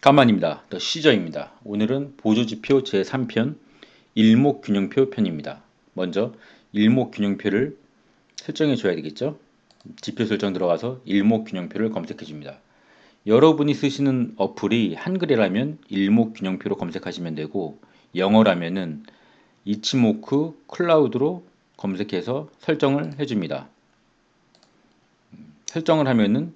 가만입니다. 더 시저입니다. 오늘은 보조지표 제3편 일목균형표 편입니다. 먼저 일목균형표를 설정해 줘야 되겠죠? 지표 설정 들어가서 일목균형표를 검색해 줍니다. 여러분이 쓰시는 어플이 한글이라면 일목균형표로 검색하시면 되고, 영어라면은 이치모크 클라우드로 검색해서 설정을 해줍니다. 설정을 하면은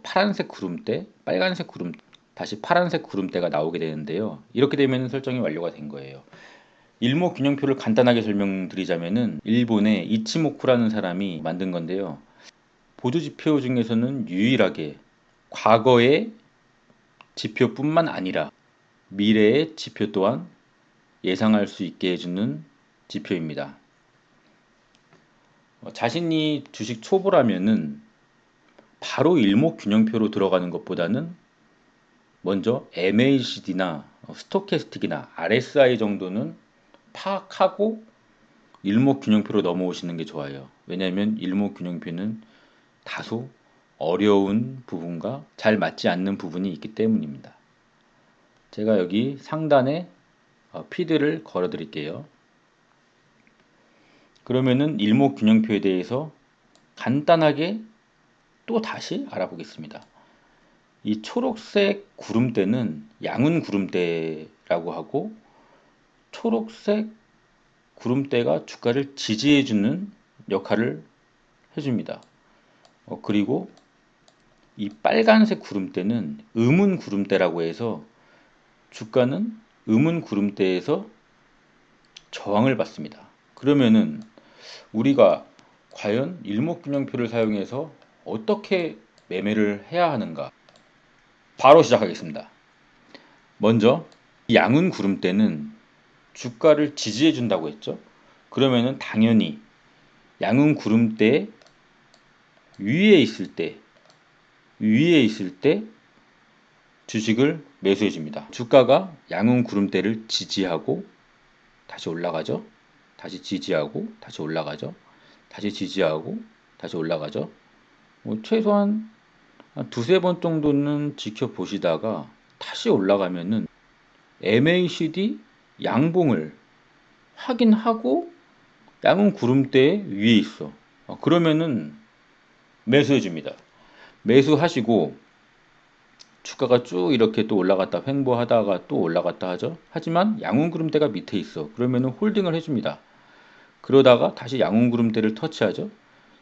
파란색 구름대, 빨간색 구름대, 다시 파란색 구름대가 나오게 되는데요. 이렇게 되면 설정이 완료가 된 거예요. 일목균형표를 간단하게 설명드리자면은 일본의 이치모쿠라는 사람이 만든 건데요. 보조지표 중에서는 유일하게 과거의 지표뿐만 아니라 미래의 지표 또한 예상할 수 있게 해주는 지표입니다. 자신이 주식 초보라면은 바로 일목균형표로 들어가는 것보다는 먼저 MACD나 스토캐스틱이나 RSI 정도는 파악하고 일목균형표로 넘어오시는 게 좋아요. 왜냐하면 일목균형표는 다소 어려운 부분과 잘 맞지 않는 부분이 있기 때문입니다. 제가 여기 상단에 피드를 걸어 드릴게요. 그러면은 일목균형표에 대해서 간단하게 또 다시 알아보겠습니다. 이 초록색 구름대는 양운 구름대라고 하고, 초록색 구름대가 주가를 지지해주는 역할을 해줍니다. 그리고 이 빨간색 구름대는 음운 구름대라고 해서 주가는 음운 구름대에서 저항을 받습니다. 그러면은 우리가 과연 일목균형표를 사용해서 어떻게 매매를 해야 하는가? 바로 시작하겠습니다. 먼저 양운 구름대는 주가를 지지해 준다고 했죠. 그러면은 당연히 양은 구름대 위에 있을 때 주식을 매수해 줍니다. 주가가 양은 구름대를 지지하고 다시 올라가죠. 다시 지지하고 다시 올라가죠. 다시 지지하고 다시 올라가죠. 최소한 한 두세 번 정도는 지켜보시다가 다시 올라가면은 MACD 양봉을 확인하고 양은 구름대 위에 있어. 그러면은 매수해 줍니다. 매수하시고 주가가 쭉 이렇게 또 올라갔다 횡보하다가 또 올라갔다 하죠. 하지만 양ун 구름대가 밑에 있어. 그러면은 홀딩을 해줍니다. 그러다가 다시 양ун 구름대를 터치하죠.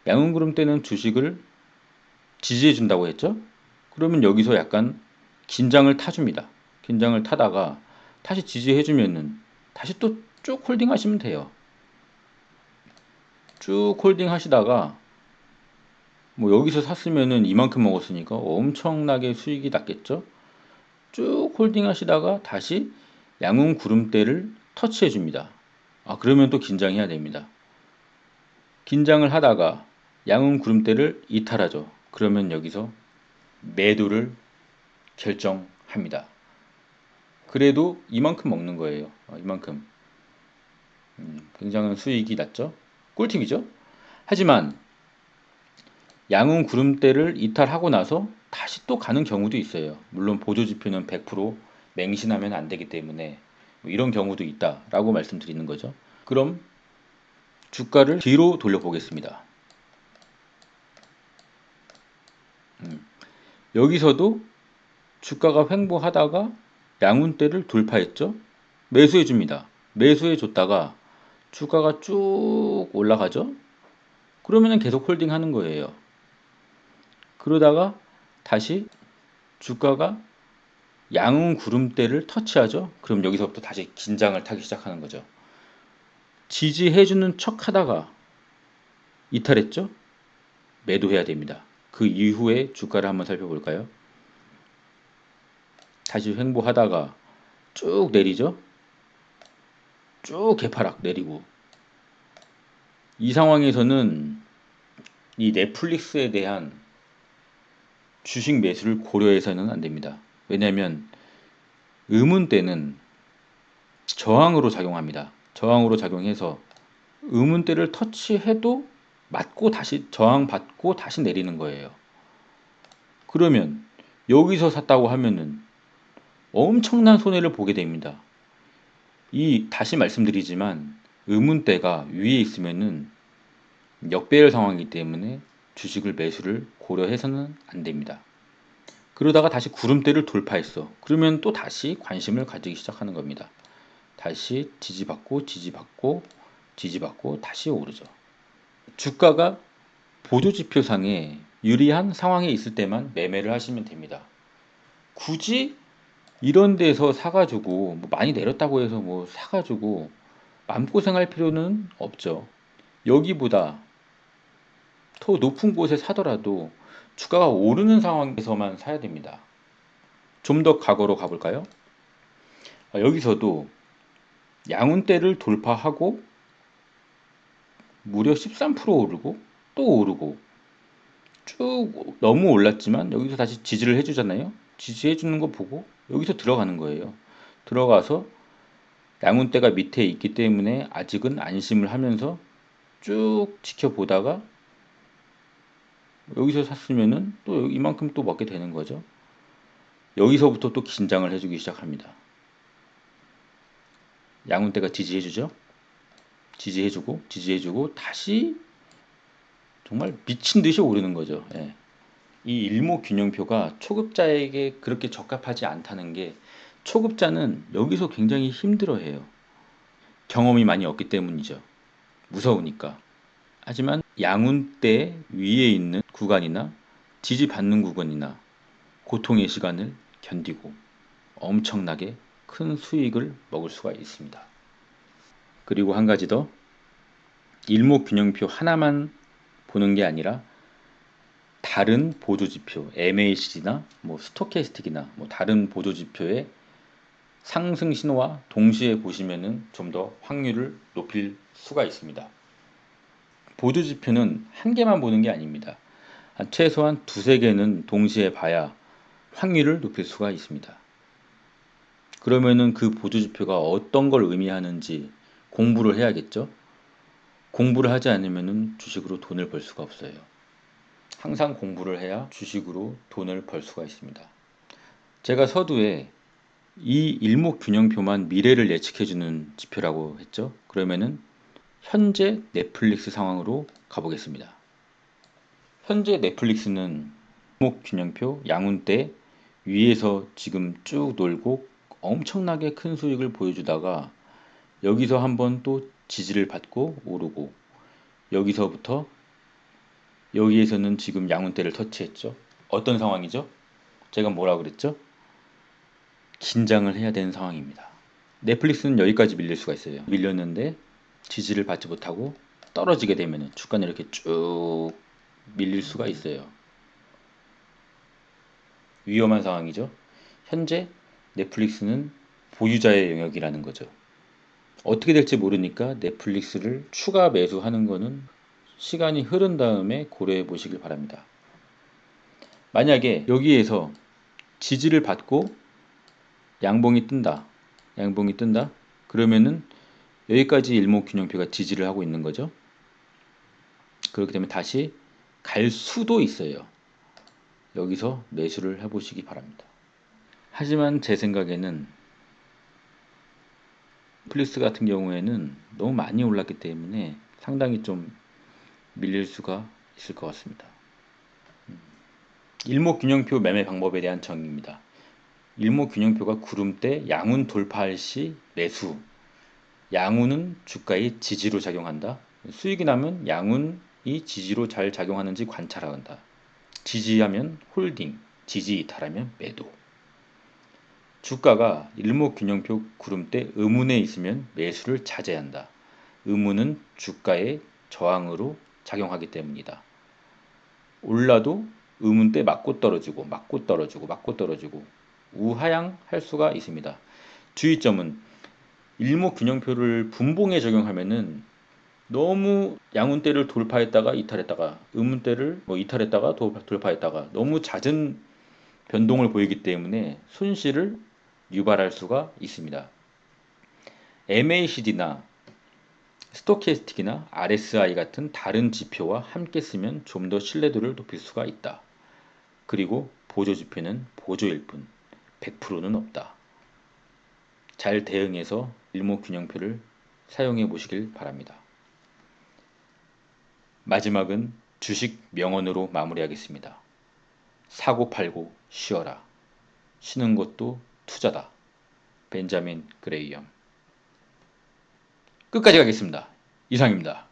양운 구름대는 주식을 지지해 준다고 했죠. 그러면 여기서 약간 긴장을 타줍니다. 긴장을 타다가 다시 지지해 주면은 다시 또 쭉 홀딩 하시면 돼요. 쭉 홀딩 하시다가 여기서 샀으면은 이만큼 먹었으니까 엄청나게 수익이 났겠죠. 쭉 홀딩 하시다가 다시 양ун 구름대를 터치해 줍니다. 그러면 또 긴장해야 됩니다. 긴장을 하다가 양ун 구름대를 이탈하죠. 그러면 여기서 매도를 결정합니다. 그래도 이만큼 먹는 거예요. 이만큼. 굉장한 수익이 났죠. 꿀팁이죠. 하지만 양은 구름대를 이탈하고 나서 다시 또 가는 경우도 있어요. 물론 보조지표는 100% 맹신하면 안 되기 때문에 이런 경우도 있다라고 말씀드리는 거죠. 그럼 주가를 뒤로 돌려보겠습니다. 여기서도 주가가 횡보하다가 양운대를 돌파했죠. 매수해 줍니다. 매수해 줬다가 주가가 쭉 올라가죠. 그러면 계속 홀딩 하는 거예요. 그러다가 다시 주가가 양은 구름대를 터치하죠. 그럼 여기서부터 다시 긴장을 타기 시작하는 거죠. 지지해주는 척 하다가 이탈했죠. 매도해야 됩니다. 그 이후에 주가를 한번 살펴볼까요? 다시 횡보하다가 쭉 내리죠. 쭉 개파락 내리고, 이 상황에서는 이 넷플릭스에 대한 주식 매수를 고려해서는 안 됩니다. 왜냐하면 음운대는 저항으로 작용합니다. 저항으로 작용해서 음운대를 터치해도 맞고 다시 저항받고 다시 내리는 거예요. 그러면 여기서 샀다고 하면은 엄청난 손해를 보게 됩니다. 다시 말씀드리지만 의문대가 위에 있으면은 역배열 상황이기 때문에 주식을 매수를 고려해서는 안 됩니다. 그러다가 다시 구름대를 돌파했어. 그러면 또 다시 관심을 가지기 시작하는 겁니다. 다시 지지받고 지지받고 지지받고 다시 오르죠. 주가가 보조지표상에 유리한 상황에 있을 때만 매매를 하시면 됩니다. 굳이 이런 데서 사가지고 뭐 많이 내렸다고 해서 뭐 사가지고 마음고생할 필요는 없죠. 여기보다 더 높은 곳에 사더라도 주가가 오르는 상황에서만 사야 됩니다. 좀 더 과거로 가볼까요? 여기서도 양운대를 돌파하고 무려 13% 오르고 또 오르고 쭉 너무 올랐지만 여기서 다시 지지를 해주잖아요. 지지해주는 거 보고 여기서 들어가는 거예요. 들어가서 양운대가 밑에 있기 때문에 아직은 안심을 하면서 쭉 지켜보다가 여기서 샀으면은 또 이만큼 또 먹게 되는 거죠. 여기서부터 또 긴장을 해주기 시작합니다. 양운대가 지지해주죠. 지지해주고 지지해주고 다시 정말 미친 듯이 오르는 거죠. 예. 이 일목균형표가 초급자에게 그렇게 적합하지 않다는 게 초급자는 여기서 굉장히 힘들어해요. 경험이 많이 없기 때문이죠. 무서우니까. 하지만 양운대 위에 있는 구간이나 지지받는 구간이나 고통의 시간을 견디고 엄청나게 큰 수익을 먹을 수가 있습니다. 그리고 한 가지 더, 일목균형표 하나만 보는 게 아니라 다른 보조지표, MACD나 뭐 스토캐스틱이나 뭐 다른 보조지표의 상승 신호와 동시에 보시면은 좀 더 확률을 높일 수가 있습니다. 보조지표는 한 개만 보는 게 아닙니다. 최소한 두세 개는 동시에 봐야 확률을 높일 수가 있습니다. 그러면은 그 보조지표가 어떤 걸 의미하는지 공부를 해야겠죠? 공부를 하지 않으면은 주식으로 돈을 벌 수가 없어요. 항상 공부를 해야 주식으로 돈을 벌 수가 있습니다. 제가 서두에 이 일목균형표만 미래를 예측해주는 지표라고 했죠. 그러면은 현재 넷플릭스 상황으로 가보겠습니다. 현재 넷플릭스는 일목균형표 양운대 위에서 지금 쭉 놀고 엄청나게 큰 수익을 보여주다가 여기서 한번 또 지지를 받고 오르고 여기서부터 여기에서는 지금 양운대를 터치했죠. 어떤 상황이죠? 제가 뭐라 그랬죠? 긴장을 해야 되는 상황입니다. 넷플릭스는 여기까지 밀릴 수가 있어요. 밀렸는데 지지를 받지 못하고 떨어지게 되면 주가는 이렇게 쭉 밀릴 수가 있어요. 위험한 상황이죠. 현재 넷플릭스는 보유자의 영역이라는 거죠. 어떻게 될지 모르니까 넷플릭스를 추가 매수하는 거는 시간이 흐른 다음에 고려해 보시길 바랍니다. 만약에 여기에서 지지를 받고 양봉이 뜬다. 양봉이 뜬다. 그러면은 여기까지 일목균형표가 지지를 하고 있는 거죠. 그렇게 되면 다시 갈 수도 있어요. 여기서 매수를 해보시기 바랍니다. 하지만 제 생각에는 넷플릭스 같은 경우에는 너무 많이 올랐기 때문에 상당히 좀 밀릴 수가 있을 것 같습니다. 일목균형표 매매 방법에 대한 정의입니다. 일목균형표가 구름대 양운 돌파할 시 매수. 양운은 주가의 지지로 작용한다. 수익이 나면 양운이 지지로 잘 작용하는지 관찰한다. 지지하면 홀딩, 지지 이탈하면 매도. 주가가 일목균형표 구름대 음운에 있으면 매수를 자제한다. 음운은 주가의 저항으로 작용하기 때문이다. 올라도 음운대 맞고 떨어지고 맞고 떨어지고 맞고 떨어지고 우하향할 수가 있습니다. 주의점은 일목균형표를 분봉에 적용하면은 너무 양운대를 돌파했다가 이탈했다가 음운대를 뭐 이탈했다가 돌파했다가 너무 잦은 변동을 보이기 때문에 손실을 유발할 수가 있습니다. MACD나 스토캐스틱이나 RSI 같은 다른 지표와 함께 쓰면 좀 더 신뢰도를 높일 수가 있다. 그리고 보조지표는 보조일 뿐 100%는 없다. 잘 대응해서 일목균형표를 사용해 보시길 바랍니다. 마지막은 주식 명언으로 마무리하겠습니다. 사고 팔고 쉬어라. 쉬는 것도 투자다. 벤자민 그레이엄. 끝까지 가겠습니다. 이상입니다.